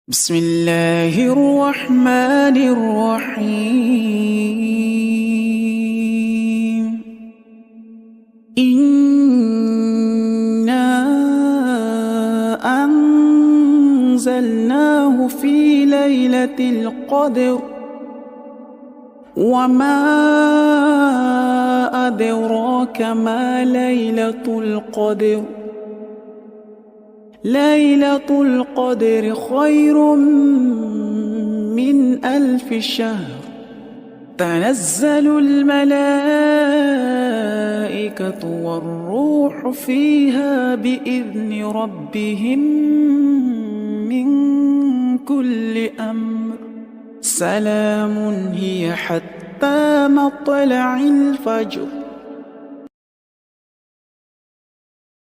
بسم الله الرحمن الرحيم. إنا أنزلناه في ليلة القدر وما أدراك ما ليلة القدر. ليلة القدر خير من 1000 شهر. تنزل الملائكة والروح فيها بإذن ربهم من كل أمر. سلام هي حتى مطلع الفجر.